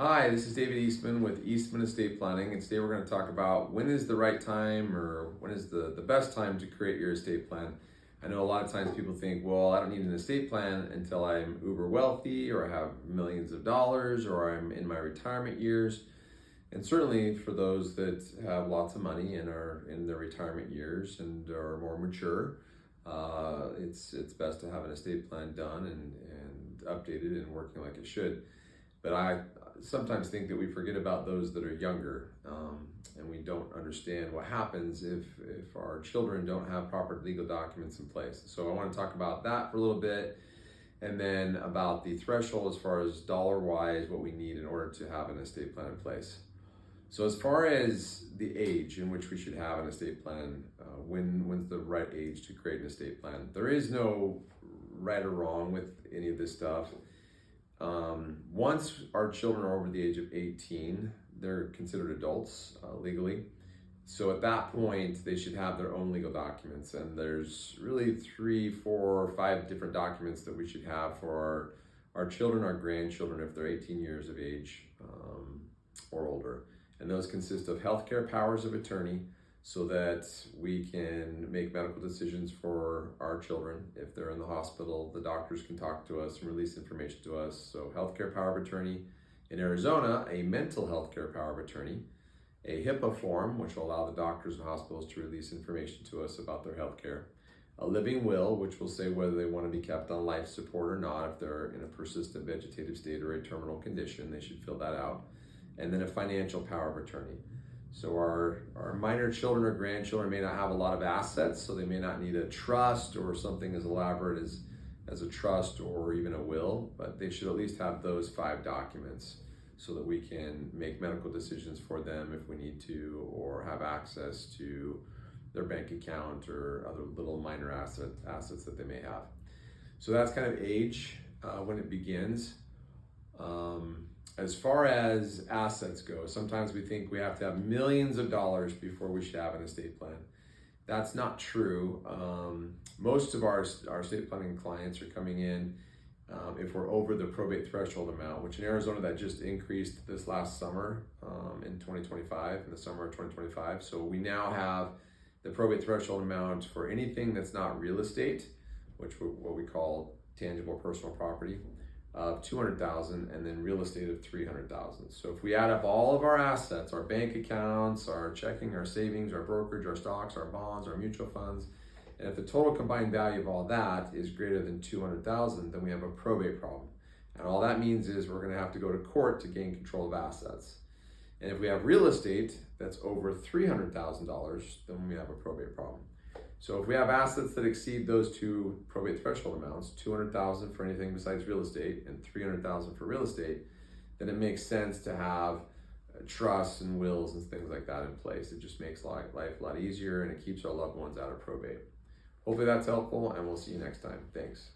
Hi, this is David Eastman with Eastman Estate Planning, and today we're going to talk about when is the right time or when is the best time to create your estate plan. I know a lot of times people think, well, I don't need an estate plan until I'm uber wealthy or I have millions of dollars or I'm in my retirement years. And certainly for those that have lots of money and are in their retirement years and are more mature, it's best to have an estate plan done and updated and working like it should. But I sometimes think that we forget about those that are younger, and we don't understand what happens if our children don't have proper legal documents in place. So I want to talk about that for a little bit, and then about the threshold as far as dollar-wise, what we need in order to have an estate plan in place. So as far as the age in which we should have an estate plan, when's the right age to create an estate plan? There is no right or wrong with any of this stuff. Once our children are over the age of 18, they're considered adults legally. So at that point, they should have their own legal documents. And there's really 3, 4, 5 different documents that we should have for our children, our grandchildren, if they're 18 years of age or older. And those consist of healthcare powers of attorney, so that we can make medical decisions for our children. If they're in the hospital, the doctors can talk to us and release information to us. So healthcare power of attorney. In Arizona, a mental health care power of attorney, a HIPAA form, which will allow the doctors and hospitals to release information to us about their healthcare, a living will, which will say whether they want to be kept on life support or not. If they're in a persistent vegetative state or a terminal condition, they should fill that out. And then a financial power of attorney. So our minor children or grandchildren may not have a lot of assets, so they may not need a trust or something as elaborate as a trust or even a will, but they should at least have those 5 documents so that we can make medical decisions for them if we need to, or have access to their bank account or other little minor assets that they may have. So that's kind of age when it begins. As far as assets go, sometimes we think we have to have millions of dollars before we should have an estate plan. That's not true. Most of our estate planning clients are coming in if we're over the probate threshold amount, which in Arizona that just increased this last summer in 2025, in the summer of 2025. So we now have the probate threshold amount for anything that's not real estate, which what we call tangible personal property, of $200,000, and then real estate of $300,000. So if we add up all of our assets, our bank accounts, our checking, our savings, our brokerage, our stocks, our bonds, our mutual funds, and if the total combined value of all that is greater than $200,000, then we have a probate problem. And all that means is we're going to have to go to court to gain control of assets. And if we have real estate that's over $300,000, then we have a probate problem. So if we have assets that exceed those 2 probate threshold amounts, $200,000 for anything besides real estate and $300,000 for real estate, then it makes sense to have trusts and wills and things like that in place. It just makes life a lot easier, and it keeps our loved ones out of probate. Hopefully that's helpful, and we'll see you next time. Thanks.